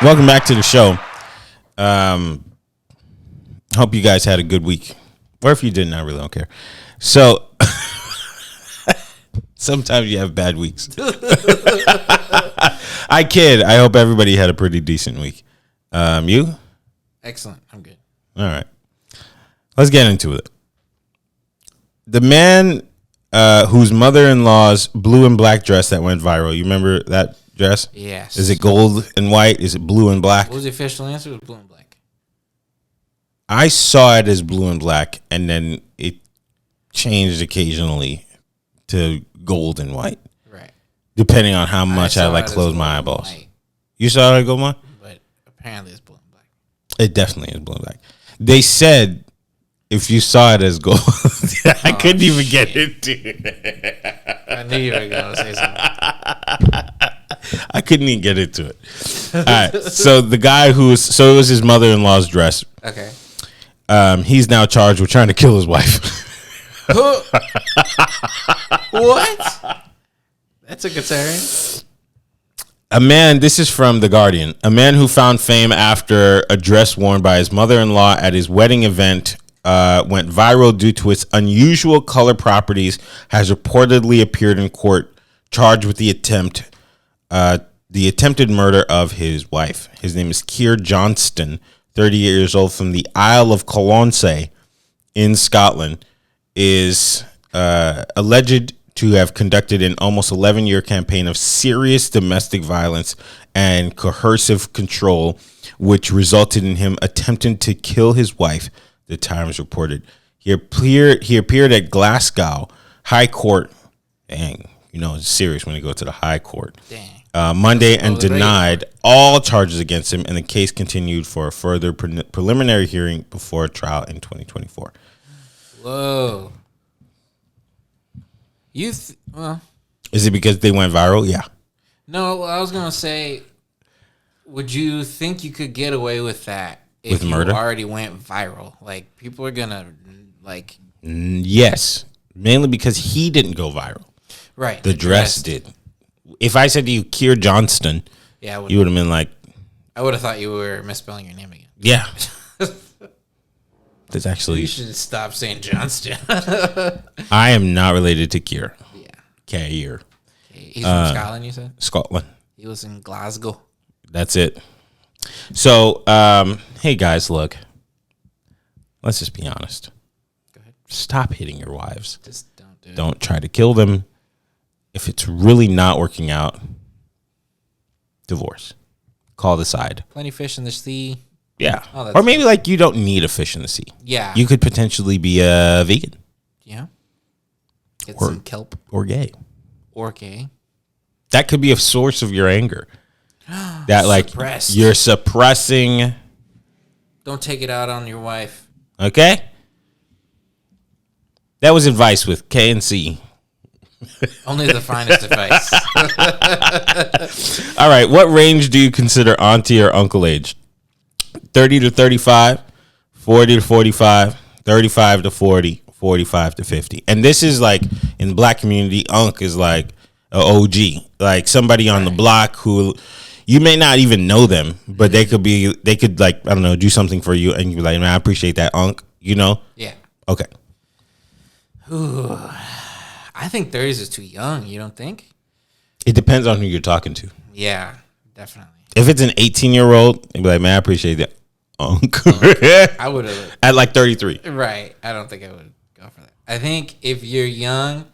Welcome back to the show. Hope you guys had a good week. Or if you didn't, I really don't care. So, sometimes you have bad weeks. I kid. I hope everybody had a pretty decent week. You? Excellent. I'm good. All right. Let's get into it. The man whose mother-in-law's blue and black dress that went viral. You remember that dress? Yes. Is it gold and white? Is it blue and black? What was the official answer? It was blue and black. I saw it as blue and black, and then it changed occasionally to gold and white. Right. Depending on how much I close my eyeballs. You saw it as gold and white? But apparently it's blue and black. It definitely is blue and black. They said if you saw it as gold, I couldn't even get into it. I knew you were going to say something. I couldn't even get into it. All right. So the guy it was his mother-in-law's dress. Okay. He's now charged with trying to kill his wife. What? That's a concern. This is from The Guardian. A man who found fame after a dress worn by his mother-in-law at his wedding event went viral due to its unusual color properties has reportedly appeared in court, charged with the attempted murder of his wife. His name is Keir Johnston, 30 years old, from the Isle of Colonsay in Scotland, is alleged to have conducted an almost 11-year campaign of serious domestic violence and coercive control, which resulted in him attempting to kill his wife, the Times reported. He appeared at Glasgow High Court. Dang, it's serious when you go to the High Court. Dang. Monday and denied all charges against him, and the case continued for a further preliminary hearing before a trial in 2024. Whoa. Is it because they went viral? Yeah. No, I was gonna say, would you think you could get away with that if with murder? You already went viral? Like, people are gonna Yes, mainly because he didn't go viral. Right. The dress did. If I said to you, Keir Johnston, you would have been like, I would have thought you were misspelling your name again. Yeah. That's actually. You should stop saying Johnston. I am not related to Keir. Yeah. Keir. He's from Scotland, you said? Scotland. He was in Glasgow. That's it. So, hey guys, look. Let's just be honest. Go ahead. Stop hitting your wives. Just don't do it. Don't try to kill them. If it's really not working out, divorce. Call the side. Plenty of fish in the sea. Yeah. Oh, or maybe you don't need a fish in the sea. Yeah. You could potentially be a vegan. Yeah. Get some kelp. Or gay. Or gay. That could be a source of your anger. That Suppressed. You're suppressing. Don't take it out on your wife. Okay? That was advice with K and C. Only the finest advice. All right. What range do you consider auntie or uncle age? 30 to 35, 40 to 45, 35 to 40, 45 to 50. And this is in the black community, unc is like an OG. Like somebody on the block who you may not even know them, but they could I don't know, do something for you. And you're like, man, I appreciate that, unc, Yeah. Okay. Ooh. I think 30s is too young. You don't think? It depends on who you're talking to. Yeah, definitely. If it's an 18-year-old, you'd be like, man, I appreciate that, unc. I would have. At 33. Right. I don't think I would go for that. I think if you're young,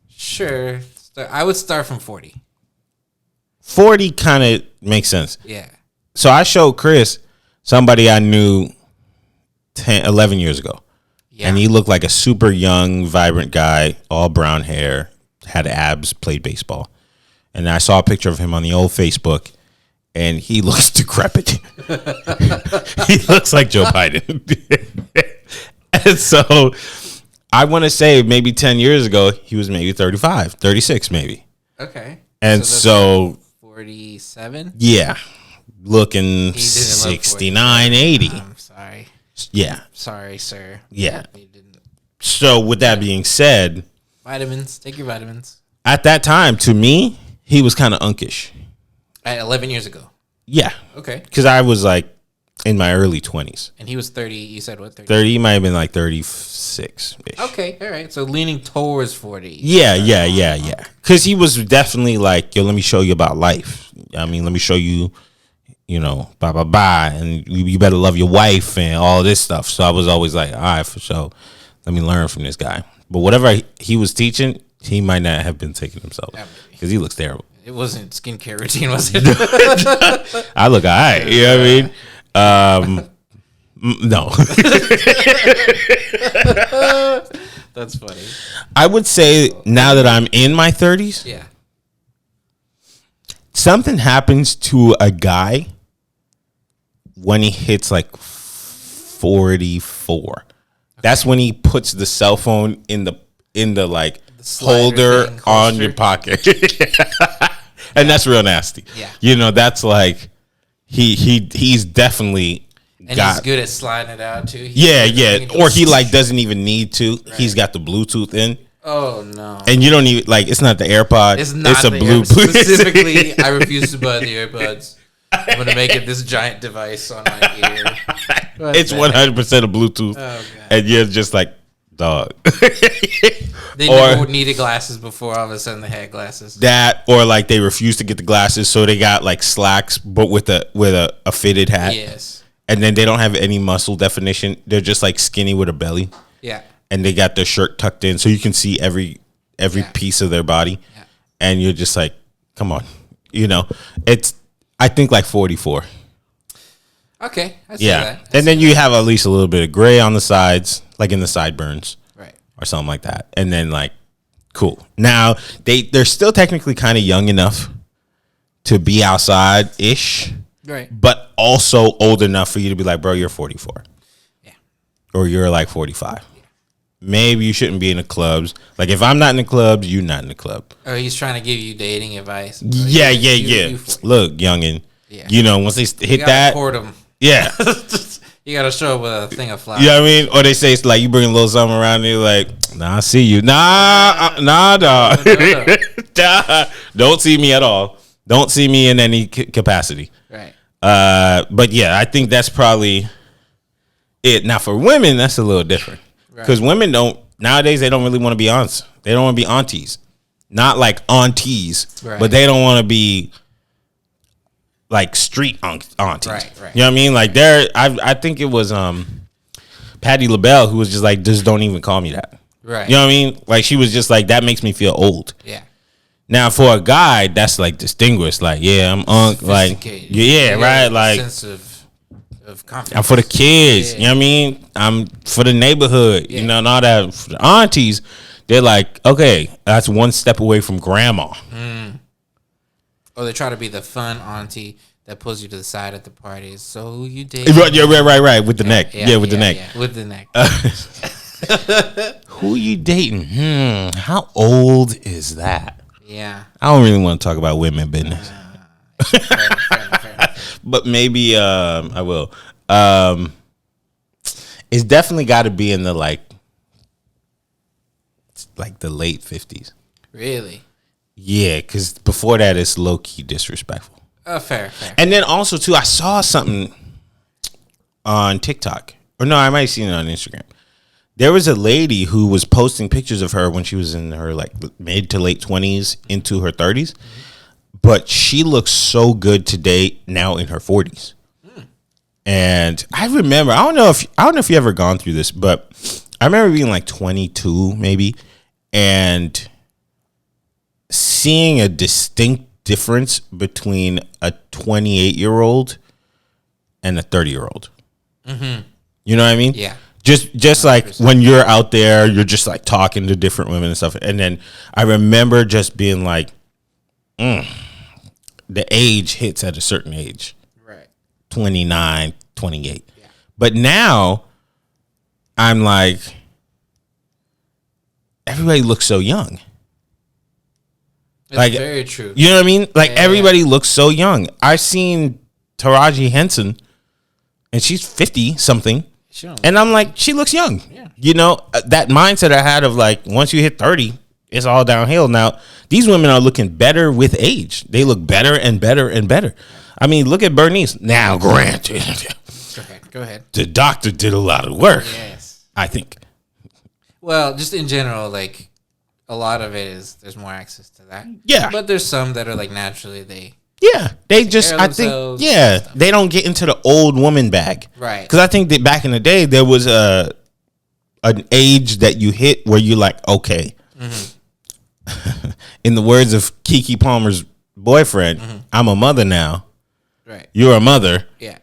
sure. I would start from 40. 40 kind of makes sense. Yeah. So I showed Chris somebody I knew 11 years ago. Yeah. And he looked like a super young, vibrant guy, all brown hair, had abs, played baseball. And I saw a picture of him on the old Facebook, and he looks decrepit. He looks like Joe Biden. And so I want to say maybe 10 years ago, he was maybe 35, 36 maybe. Okay. And so 47? Yeah. Looking 69, 80. I'm sorry. Yeah. Sorry, sir. Yeah. So with that being said, vitamins. Take your vitamins. At that time, to me, he was kind of unkish. At 11 years ago. Yeah. Okay. Because I was like in my early 20s. And he was 30. You said what? 30. He might have been like 36-ish. Okay. All right. So leaning towards 40. Yeah. Because he was definitely like, yo, let me show you about life. I mean, let me show you, blah, blah, blah. And you better love your wife and all this stuff. So I was always like, all right, for sure. Let me learn from this guy. But whatever he was teaching, he might not have been taking himself because he looks terrible. It wasn't skincare routine, was it? I look all right. You know what I mean? No. That's funny. I would say now that I'm in my 30s, Yeah. something happens to a guy when he hits like 44. Okay. That's when he puts the cell phone in the like holder on your pocket. And that's real nasty. Yeah. That's like he's definitely he's good at sliding it out too. Yeah. Or he like doesn't even need to. Right. He's got the Bluetooth in. Oh no. And you don't even like it's not the AirPod. It's a Bluetooth. Specifically, I refuse to buy the AirPods. I'm gonna make it this giant device on my ear. It's 100% a Bluetooth. Oh, God. And you're just like, dog. They never needed glasses before. All of a sudden, they had glasses. That or like they refuse to get the glasses, so they got like slacks, but with a fitted hat. Yes. And then they don't have any muscle definition. They're just like skinny with a belly. Yeah. And they got their shirt tucked in, so you can see every piece of their body. Yeah. And you're just like, come on, it's I think like 44. Okay, I see that. And then you have at least a little bit of gray on the sides, like in the sideburns, right, or something like that. And then like, cool. Now they're still technically kind of young enough to be outside ish, right, but also old enough for you to be like, bro, you're 44, yeah, or you're like 45. Yeah. Maybe you shouldn't be in the clubs. Like if I'm not in the clubs, you're not in the club. Or he's trying to give you dating advice. Yeah. Look, youngin. Yeah. Once they hit that, court them. Yeah. You gotta show up with a thing of flowers. You know what I mean? Or they say it's like you bring a little something around and you're like, nah, I see you. Nah, dog. No. Don't see me at all. Don't see me in any capacity. Right. But yeah, I think that's probably it. Now for women, that's a little different. Because women nowadays they don't really want to be aunts. They don't want to be aunties. Not like aunties, but they don't want to be like street aunties. Right. You know what I mean? Like I think it was Patti LaBelle who was just like, just don't even call me that. Right. You know what I mean? Like she was just like, that makes me feel old. Yeah. Now for a guy, that's like distinguished. Like, yeah, I'm like, yeah, right. Like sense of confidence. I'm for the kids. You know what I mean? I'm for the neighborhood. And all that. For the aunties, they're like, okay, that's one step away from grandma. Or they try to be the fun auntie that pulls you to the side at the parties. So who you dating? Right. With the neck. With the neck. Yeah. With the neck. Who you dating? How old is that? Yeah. I don't really want to talk about women business. Fair. But maybe I will. It's definitely got to be in the like the late 50s. Really? Yeah, because before that, it's low key disrespectful. Fair. And then also too, I saw something on TikTok, or no, I might have seen it on Instagram. There was a lady who was posting pictures of her when she was in her like mid to late 20s into her 30s, but she looks so good today now in her 40s. And I remember, I don't know if you ever gone through this, but I remember being like 22 maybe, and seeing a distinct difference between a 28-year-old and a 30-year-old. Mm-hmm. You know what I mean? Yeah. Just 100%. Like when you're out there, you're just like talking to different women and stuff. And then I remember just being like, the age hits at a certain age. Right. 29, 28. Yeah. But now I'm like, everybody looks so young. It's like, very true. You know what I mean? Like everybody looks so young. I've seen Taraji Henson and she's 50 something. And I'm like, she looks young. Yeah. You know, that mindset I had of like, once you hit 30, it's all downhill. Now, these women are looking better with age. They look better and better and better. I mean, look at Bernice. Now, granted, Go ahead. the doctor did a lot of work. Yes. I think. Well, just in general, like a lot of it is there's more access to that. Yeah. But there's some that are like naturally they. Yeah, they just, I think, yeah, they don't get into the old woman bag. Right. Because I think that back in the day, there was an age that you hit where you're like, okay. Mm-hmm. In the words of Keke Palmer's boyfriend, I'm a mother now. Right. You're a mother. Yeah.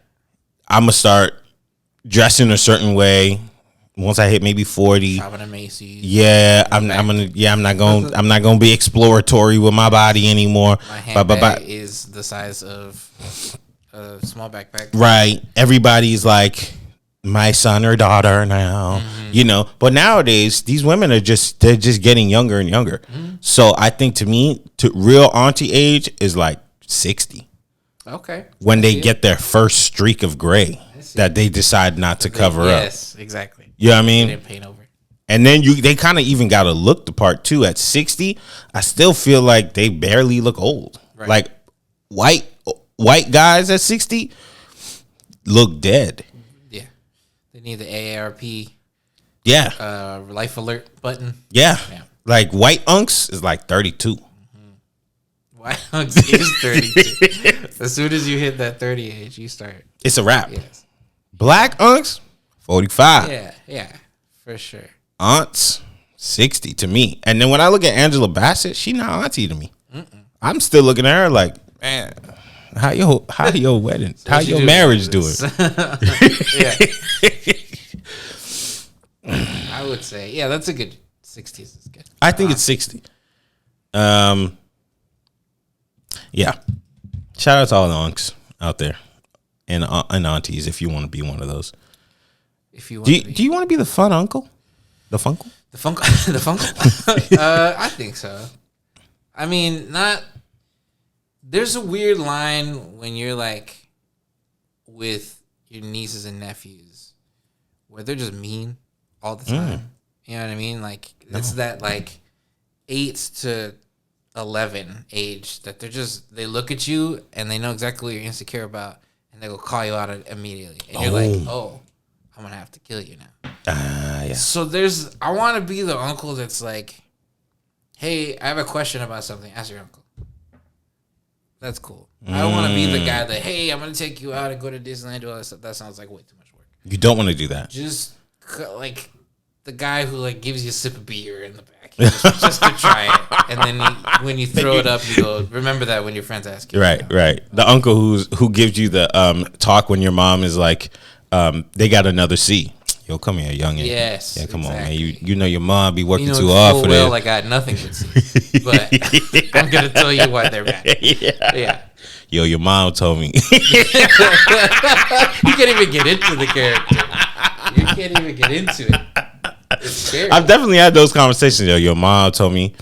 I'm going to start dressing a certain way. Once I hit maybe 40, shopping at Macy's. Yeah, I'm not gonna be exploratory with my body anymore. My handbag is the size of a small backpack. Right. Everybody's like my son or daughter now, you know. But nowadays, these women are just getting younger and younger. So I think to me, to real auntie age is like 60. Okay. When they get their first streak of gray that they decide not to cover up. Yes, exactly. You know what I mean? They didn't paint over. And then they kind of even got to look the part too. At 60, I still feel like they barely look old. Right. Like white guys at 60 look dead. Yeah, they need the AARP. Yeah. Life alert button. Yeah. Like white unks is like 32. White unks is 32. As soon as you hit that 30 age, you start. It's a wrap. Yes. Black unks 45. Yeah, for sure. Aunts 60 to me. And then when I look at Angela Bassett, she not auntie to me. I'm still looking at her like, man, how your wedding, how your marriage doing? Yeah. I would say, yeah, that's a good 60s is good. I think it's 60. Yeah. Shout out to all the unks out there and aunties if you want to be one of those. If you want do you want to be the fun uncle? The funkle? The funkle? I think so. I mean, there's a weird line when you're like with your nieces and nephews where they're just mean all the time. You know what I mean? Like it's that like 8 to 11 age that they look at you and they know exactly what you're insecure about and they will call you out immediately. And you're like, oh, I'm going to have to kill you now. Yeah. So I want to be the uncle that's like, hey, I have a question about something. Ask your uncle. That's cool. I don't want to be the guy that, hey, I'm going to take you out and go to Disneyland, do all that stuff. That sounds like way too much work. You don't want to do that. Just like the guy who like gives you a sip of beer in the back just to try it. And then when you throw it up, you go, remember that when your friends ask you. Right. The uncle who gives you the talk when your mom is like, they got another C. Yo, come here, youngin. Yes. Yeah, come exactly. on, man. You know your mom be working too hard hard for this. Well, I got nothing but C. But I'm going to tell you why they're bad. Yeah. Yo, your mom told me. You can't even get into the character. You can't even get into it. It's scary. I've definitely had those conversations. Yo, your mom told me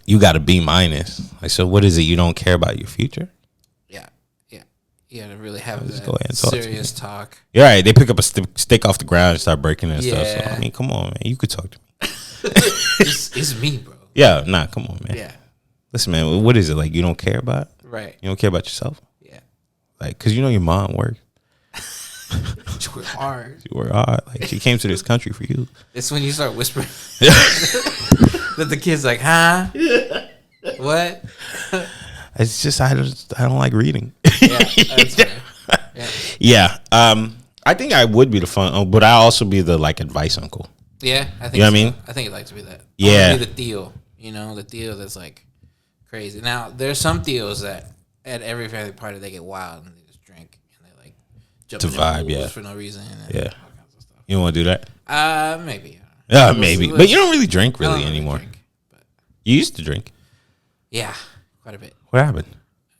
you got a B minus. Like, so what is it? You don't care about your future? Yeah. You gotta really have Just go ahead and talk serious talk. You're right. They pick up a stick off the ground and start breaking it and stuff. So, Yeah. I mean, come on, man. You could talk to me. It's me, bro. Yeah, come on, man. Yeah. Listen, man, what is it? Like, you don't care about? Right. You don't care about yourself? Yeah. Like, because you know your mom works. She worked hard. She worked hard. Like, she came to this country for you. It's when you start whispering that the kid's like, huh? What? It's just I don't like reading. Yeah, that's fair. Yeah. I think I would be the fun, but I also be the like advice uncle. Yeah, I think. You know what I mean? I think I'd like to be that. Yeah. I want to be the Theo. You know, the Theo that's like crazy. Now, there's some Theos that at every family party they get wild and they just drink and they like jump To in vibe, pools yeah. for no reason. And Yeah. all kinds of stuff. You don't want to do that? Maybe. Yeah, maybe. But you don't really drink I don't really anymore. drink, but You used to drink. yeah, quite a bit. What happened?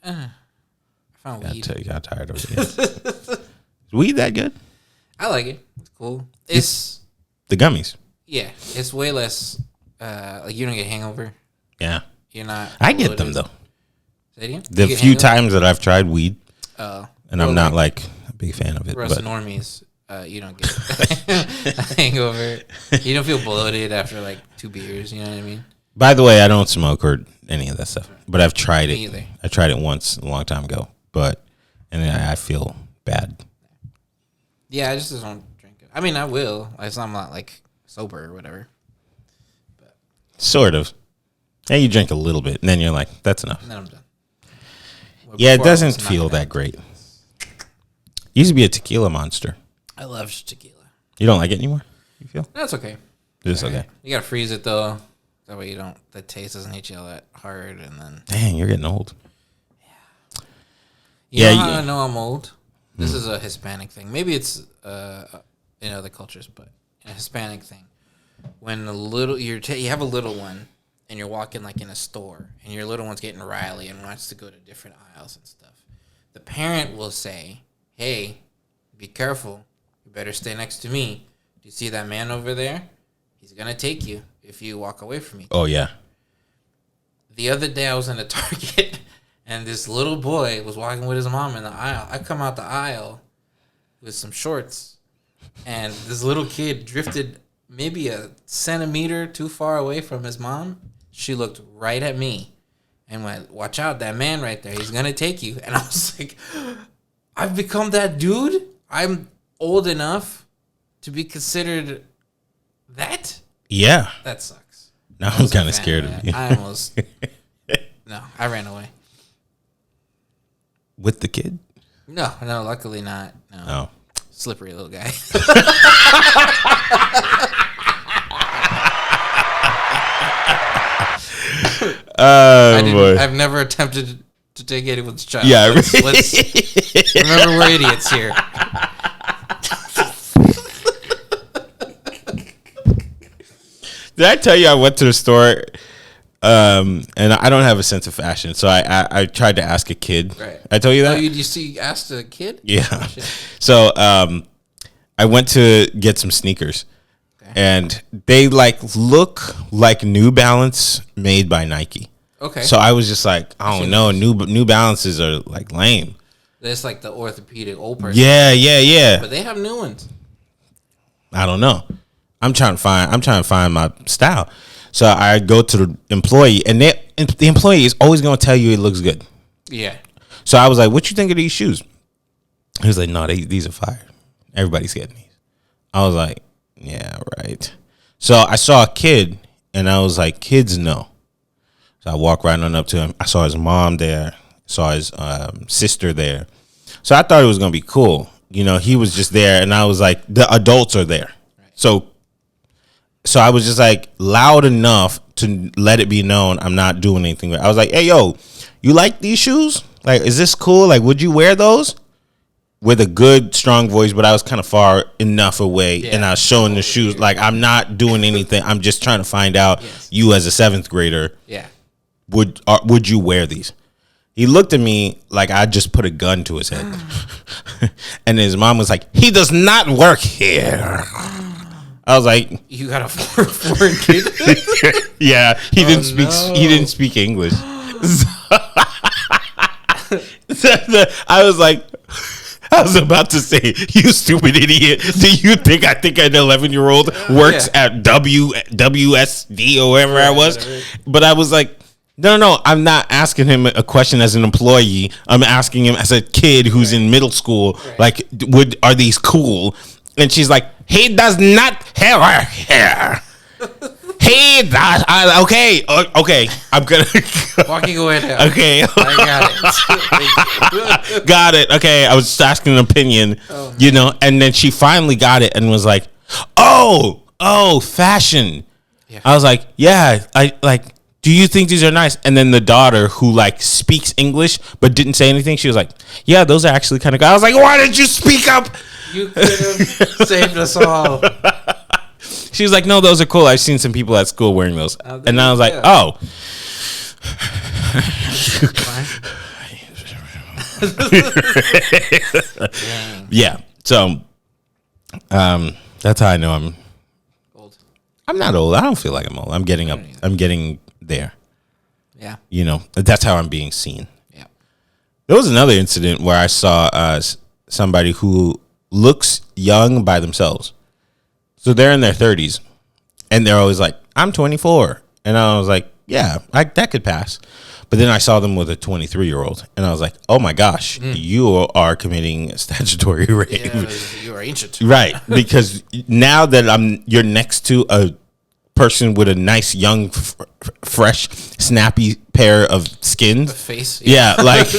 I found weed. You got tired of it. Is weed that good? I like it. It's cool. It's The gummies. yeah. It's way less. Like you don't get hangover. Yeah. You're not. I get them though. Say it again? The You get few hangover? times that I've tried weed, and I'm not like a big fan of it. Rest But normies, you don't get a hangover. You don't feel bloated after like 2 beers. You know what I mean? by the way, I don't smoke or any of that stuff. But I've tried it. Me either. I tried it once a long time ago. and I feel bad. Yeah, I just don't drink it. I mean, I will. It's not, I'm not like sober or whatever. But Sort of. And you drink a little bit, and then you're like, that's enough. And then I'm done. Well, yeah, it before I doesn't was feel knocking that out. great. Used to be a tequila monster. I love tequila. You don't like it anymore? You feel? That's okay. It's Alright. okay. You gotta freeze it though. That way the taste doesn't hit you all that hard, and then. Dang, you're getting old. You Yeah, know how you- I know I'm old? This is a Hispanic thing. Maybe it's in other cultures, but a Hispanic thing. When you have a little one, and you're walking like in a store, and your little one's getting riley and wants to go to different aisles and stuff, the parent will say, "Hey, be careful. You better stay next to me. Do you see that man over there? He's gonna take you if you walk away from me." Oh, yeah. The other day I was in a Target and this little boy was walking with his mom in the aisle. I come out the aisle with some shorts, and this little kid drifted maybe a centimeter too far away from his mom. She looked right at me and went, "Watch out, that man right there. He's going to take you." And I was like, I've become that dude? I'm old enough to be considered that? Yeah. That sucks. Now I I'm was a kind of fan scared of of that. you. I almost... No, I ran away. With the kid? No, luckily not. No. Oh. Slippery little guy. Boy. I've never attempted to take anyone's child. Yeah, Let's remember we're idiots here. Did I tell you I went to the store and I don't have a sense of fashion, so I tried to ask a kid. Right. I told you that? Oh, you asked a kid? Yeah. Oh, shit. So I went to get some sneakers, and they look like New Balance made by Nike. Okay. So I was just like, I don't know, New Balances are like lame. That's like the orthopedic old person. Yeah. But they have new ones. I don't know. I'm trying to find my style. So I go to the employee, and the employee is always going to tell you it looks good. Yeah. So I was like, "What you think of these shoes?" He was like, "No, these are fire. Everybody's getting these." I was like, "Yeah, right." So I saw a kid, and I was like, "Kids know." So I walked right on up to him. I saw his mom there, saw his sister there. So I thought it was gonna be cool. You know, he was just there, and I was like, the adults are there. Right. So I was just like loud enough to let it be known I'm not doing anything. I was like, "Hey, yo, you like these shoes? Like, is this cool? Like, would you wear those?" With a good, strong voice, but I was kind of far enough away, and I was showing the shoes. Like, I'm not doing anything. I'm just trying to find out, you as a 7th grader, would you wear these? He looked at me like I just put a gun to his head. And his mom was like, "He does not work here." I was like, You got a foreign kid? "Yeah, he didn't speak. no. He didn't speak English." I was about to say, "You stupid idiot! Do you think I think an 11-year-old works at WSD or wherever I was?" But I was like, No. I'm not asking him a question as an employee. I'm asking him as a kid who's in middle school. Like, are these cool? And she's like, "He does not have her hair." He does. Okay. I'm gonna Walking away now. Okay. I got it. Got it. Okay. I was just asking an opinion, and then she finally got it and was like, "Oh, fashion." Yeah. I was like, "Yeah, I like. Do you think these are nice?" And then the daughter, who speaks English but didn't say anything, she was like, "Yeah, those are actually kind of good." I was like, "Why did you speak up?" You could have saved us all. She was like, "No, those are cool. I've seen some people at school wearing those." And I was like, "Oh." Yeah. So, that's how I know I'm Old. I'm not old. I don't feel like I'm old. I'm getting up. I'm getting there. Yeah. That's how I'm being seen. Yeah. There was another incident where I saw somebody who looks young by themselves. So they're in their 30s, and they're always like, "I'm 24," and I was like, "Yeah, that could pass." But then I saw them with a 23-year-old, and I was like, "Oh my gosh, you are committing statutory rape." Yeah, you are ancient, Right? Because now that you're next to a person with a nice, young, fresh, snappy pair of skins. The face, yeah, like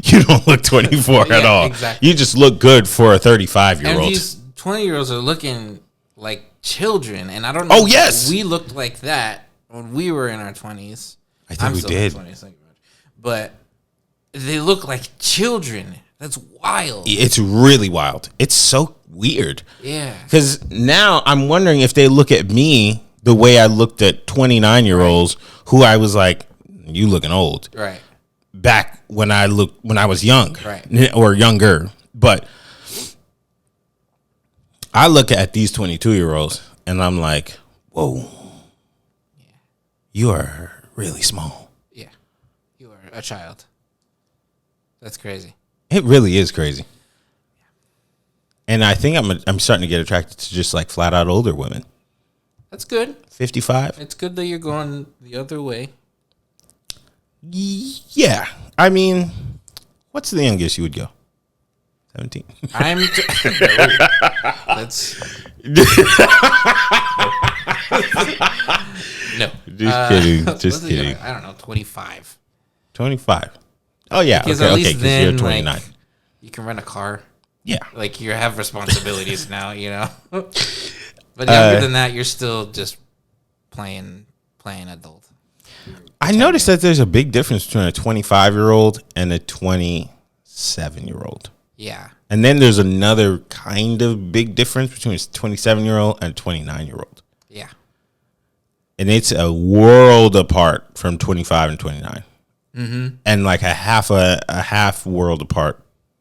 you don't look 24 at all. Exactly. You just look good for a 35-year-old. And these 20-year-olds are looking like children, and I don't know. Oh yes, we looked like that when we were in our 20s. I think we did. 20s, thank you very much. But they look like children. That's wild. It's really wild. It's so weird. Yeah. Because now I'm wondering if they look at me the way I looked at 29-year-olds who I was like, you looking old. Right. Back when I was young. Right. Or younger. But I look at these 22-year-olds and I'm like, whoa. Yeah. You are really small. Yeah. You are a child. That's crazy. It really is crazy. And I think I'm starting to get attracted to just like flat out older women. That's good. 55. It's good that you're going the other way. Yeah. I mean, what's the youngest you would go? 17. That's no. Just kidding. Just kidding. I don't know. 25. 25. Oh yeah. Because okay. at least Because then, you're 29. like, you can rent a car. Yeah. Like you have responsibilities now, you know. But younger than that, you're still just playing adult. I noticed that there's a big difference between a 25-year-old and a 27-year-old. Yeah. And then there's another kind of big difference between a 27-year-old and a 29-year-old. Yeah. And it's a world apart from 25 and 29. Mm-hmm. And like a half world apart,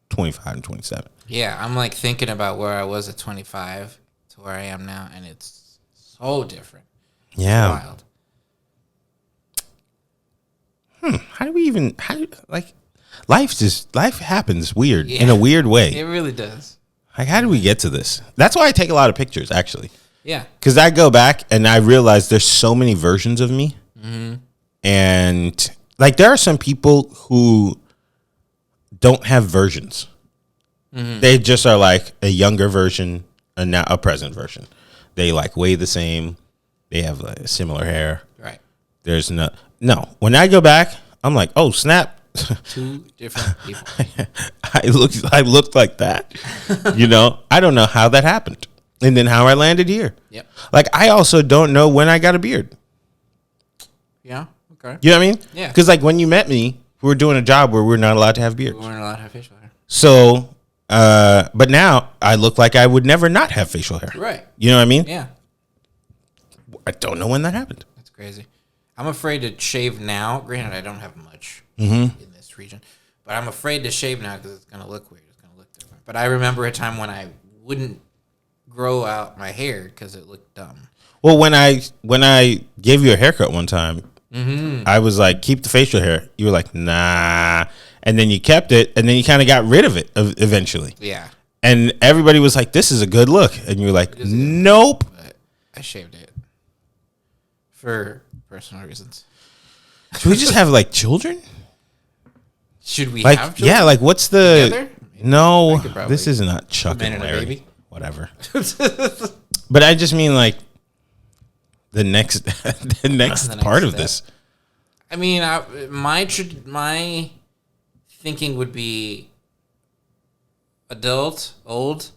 25 and 27. Yeah, I'm like thinking about where I was at 25 to where I am now, and it's so different. Yeah. It's wild. Life happens weird in a weird way. It really does. Like, how do we get to this? That's why I take a lot of pictures, actually. Yeah. Because I go back and I realize there's so many versions of me. Mm-hmm. And like, there are some people who don't have versions. Mm-hmm. They just are like a younger version and now a present version. They like weigh the same. They have like similar hair. Right. There's no. When I go back, I'm like, oh snap. Two different people. I looked like that. You know, I don't know how that happened, and then how I landed here. Yep. Like, I also don't know when I got a beard. Yeah. Okay. You know what I mean? Yeah. Because like when you met me, we were doing a job where we're not allowed to have beards. We weren't allowed to have facial hair. So, but now I look like I would never not have facial hair. Right. You know what I mean? Yeah. I don't know when that happened. That's crazy. I'm afraid to shave now. Granted, I don't have much in this region, but I'm afraid to shave now because it's going to look weird. It's going to look different. But I remember a time when I wouldn't grow out my hair because it looked dumb. Well, when I gave you a haircut one time, I was like, keep the facial hair. You were like, nah. And then you kept it, and then you kind of got rid of it eventually. Yeah. And everybody was like, this is a good look. And you were like, nope. But I shaved it for personal reasons. Should we just have like children? Should we like, have children? Yeah, like what's the... Together? No, this is not Chuck and Larry. Baby? Whatever. But I just mean like the next part of this. I mean, my thinking would be adult, old,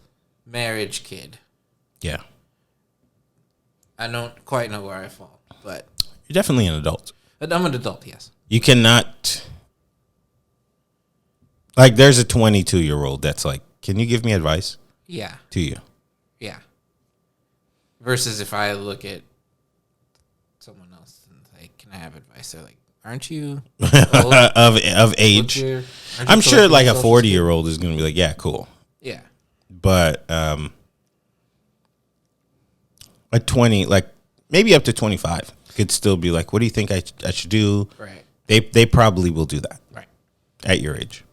marriage, kid. Yeah. I don't quite know where I fall, but you're definitely an adult. I'm an adult, yes. You cannot, like, there's a 22-year-old that's like, can you give me advice? Yeah. To you. Yeah. Versus if I look at someone else and say, can I have advice? They're like, aren't you old? of age? I'm sure like a 40-year-old is going to be like, yeah, cool. Yeah. But a 20, like maybe up to 25 could still be like, what do you think I should do? Right. They probably will do that. Right. At your age.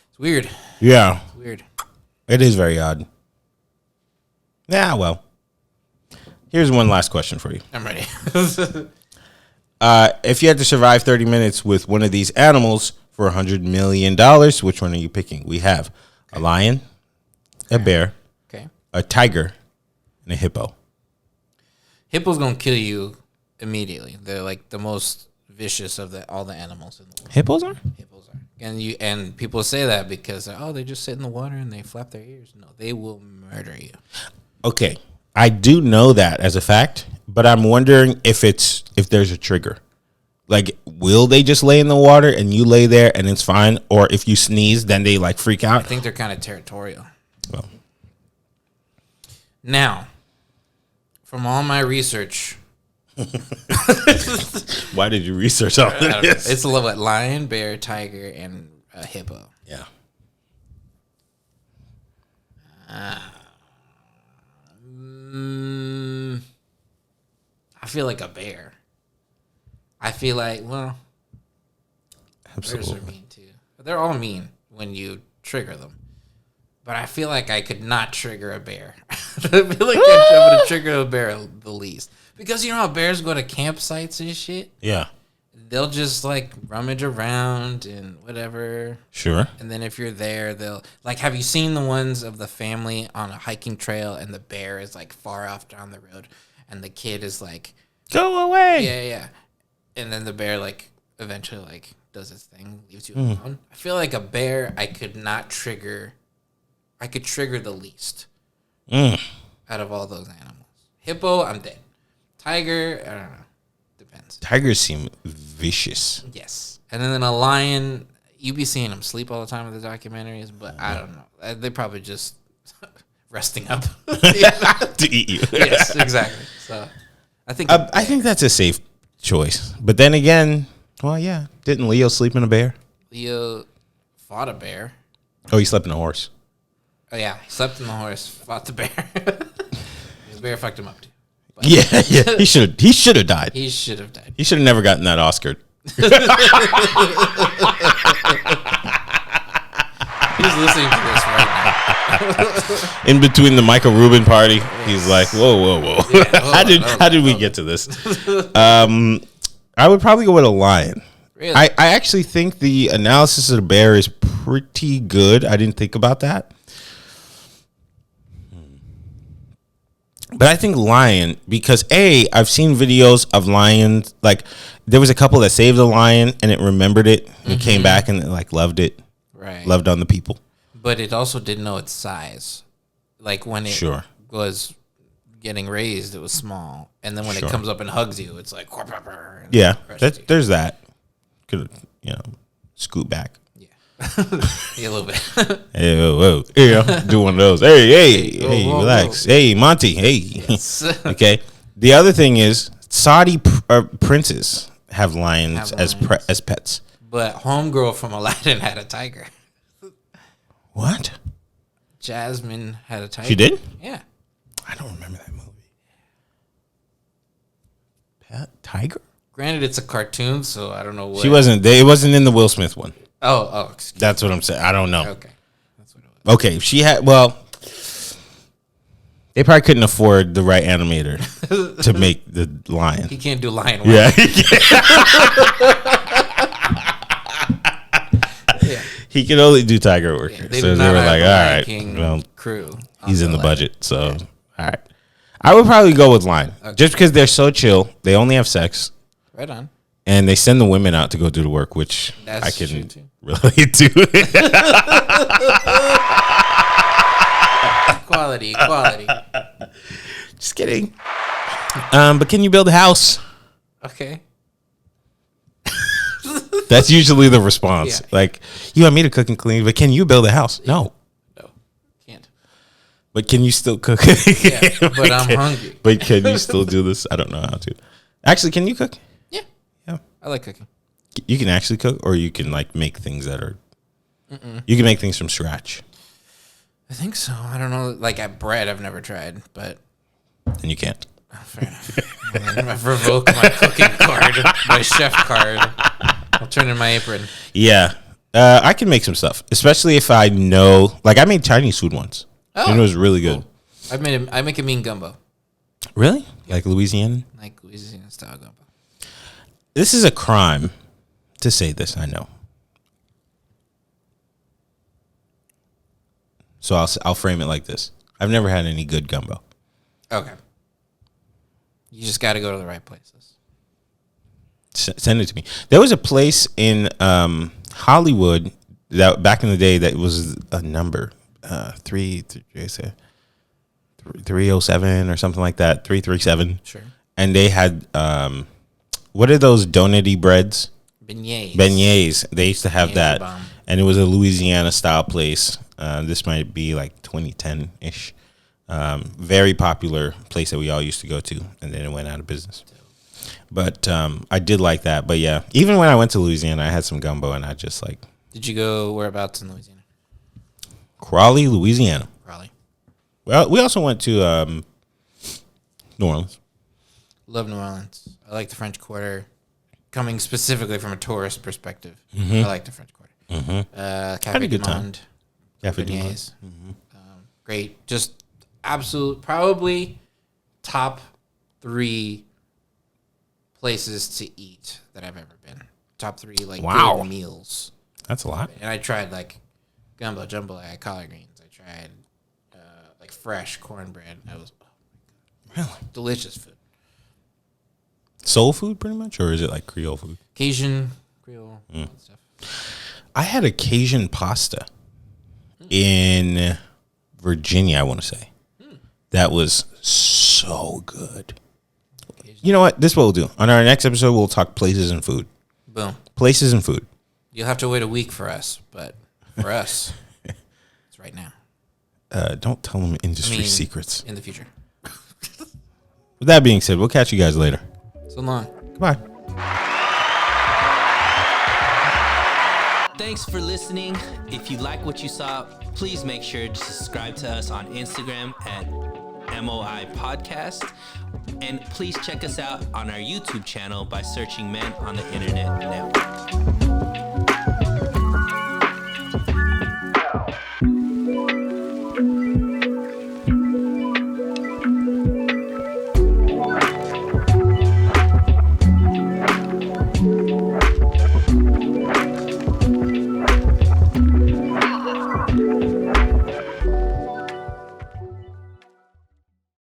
It's weird. Yeah. It's weird. It is very odd. Yeah, well. Here's one last question for you. I'm ready. If you had to survive 30 minutes with one of these animals for $100 million, which one are you picking? We have a lion, a bear, a tiger, and a hippo. Hippo's gonna kill you immediately. They're like the most vicious of all the animals in the world. Hippos are? Hippos are. And people say that because they just sit in the water and they flap their ears. No, they will murder you. Okay, I do know that as a fact, but I'm wondering if there's a trigger. Like, will they just lay in the water and you lay there and it's fine, or if you sneeze, then they like freak out? I think they're kind of territorial. Well, now, from all my research, why did you research all this? It's a little bit lion, bear, tiger, and a hippo. Yeah. I feel like a bear. I feel like, Absolutely. bears are mean too. They're all mean when you trigger them. But I feel like I could not trigger a bear. I feel like I'm going to trigger a bear the least. Because you know how bears go to campsites and shit? Yeah. They'll just like rummage around and whatever. Sure. And then if you're there, they'll like, have you seen the ones of the family on a hiking trail and the bear is like far off down the road and the kid is like, go away. Yeah. And then the bear like eventually like does its thing, leaves you alone. I feel like a bear I could not trigger. I could trigger the least out of all those animals. Hippo, I'm dead. Tiger, I don't know. Depends. Tigers seem vicious. Yes. And then a lion, you be seeing them sleep all the time in the documentaries, but I don't know. They probably just resting up to eat you. Yes, exactly. So I think I think that's a safe choice. But then again, well, yeah. Didn't Leo sleep in a bear? Leo fought a bear. Oh, he slept in a horse. Oh, yeah. He slept in the horse, fought the bear. The bear fucked him up, too. But Yeah. He should have died. He should have died. He should have never gotten that Oscar. He's listening to this right now. In between the Michael Rubin party, he's like, whoa. Yeah, how did we get to this? I would probably go with a lion. Really? I actually think the analysis of the bear is pretty good. I didn't think about that. But I think lion, because I've seen videos of lions. Like, there was a couple that saved a lion and it remembered it and came back and it, like, loved it. Right. Loved on the people. But it also didn't know its size. Like, when it was getting raised, it was small. And then when it comes up and hugs you, it's like... Yeah, there's that. Could, scoot back. Yeah. Yeah, a little bit. Hey, whoa. Yeah, do one of those. Hey, whoa, relax. whoa. Hey, Monty. Hey. Yes. Okay. The other thing is Saudi princes have lions as pets. But homegirl from Aladdin had a tiger. What? Jasmine had a tiger. She did? Yeah. I don't remember that movie. Tiger? Granted, it's a cartoon, so I don't know what. She wasn't. It wasn't in the Will Smith one. Oh, excuse me. That's what I'm saying. I don't know. Okay. That's what it was. Okay, she had. Well, they probably couldn't afford the right animator to make the lion. He can't do lion work. Yeah, he could only do tiger work. Yeah, so they were like, all right, well, crew. he's in the budget. So, all right. I would probably go with lion. Okay. Just because they're so chill. They only have sex. Right on. And they send the women out to go do the work, which I can relate to. Quality. Just kidding. But can you build a house? Okay. That's usually the response. Yeah. Like, you want me to cook and clean, but can you build a house? No. Can't. But can you still cook? Yeah, but I'm hungry. But can you still do this? I don't know how to. Actually, can you cook? Yeah. I like cooking. You can actually cook, or you can like make things that are. You can make things from scratch. I think so. I don't know. Like bread, I've never tried, but. And you can't. Oh, fair enough. I've revoked my cooking card, my chef card. I'll turn in my apron. Yeah, I can make some stuff, especially if I know. Like, I made Chinese food once. Oh, and it was really good. Cool. I make a mean gumbo. Really? Like Louisiana? Like Louisiana style gumbo. This is a crime to say this, I know. So I'll frame it like this. I've never had any good gumbo. Okay. You just got to go to the right places. Send it to me. There was a place in Hollywood that back in the day that was a number 307 or something like that, 337. Sure. And they had what are those donut-y breads? Beignets. They used to have that, and it was a Louisiana style place. This might be like 2010 ish. Very popular place that we all used to go to, and then it went out of business. But I did like that. But yeah, even when I went to Louisiana, I had some gumbo, and I just like. Did you go whereabouts in Louisiana? Crawley, Louisiana. Raleigh. Well, we also went to New Orleans. Love New Orleans. I like the French Quarter. Coming specifically from a tourist perspective, I like the French Quarter. Cafe du Monde. Cafe du Monde. Great. Just absolute, probably top 3 places to eat that I've ever been. Top 3 like good meals. That's a lot. And I tried like gumbo, jambalaya, collard greens. I tried like fresh cornbread. That was really delicious food. Soul food, pretty much, or is it like Creole food? Cajun, Creole, stuff. I had a Cajun pasta in Virginia, I want to say. That was so good. Cajun. You know what? This is what we'll do. On our next episode, we'll talk places and food. Boom. Places and food. You'll have to wait a week for us, but for us, it's right now. Don't tell them industry secrets. In the future. With that being said, we'll catch you guys later. So long. Goodbye. Thanks for listening. If you like what you saw, please make sure to subscribe to us on Instagram at MOI Podcast. And please check us out on our YouTube channel by searching Men on the Internet Network.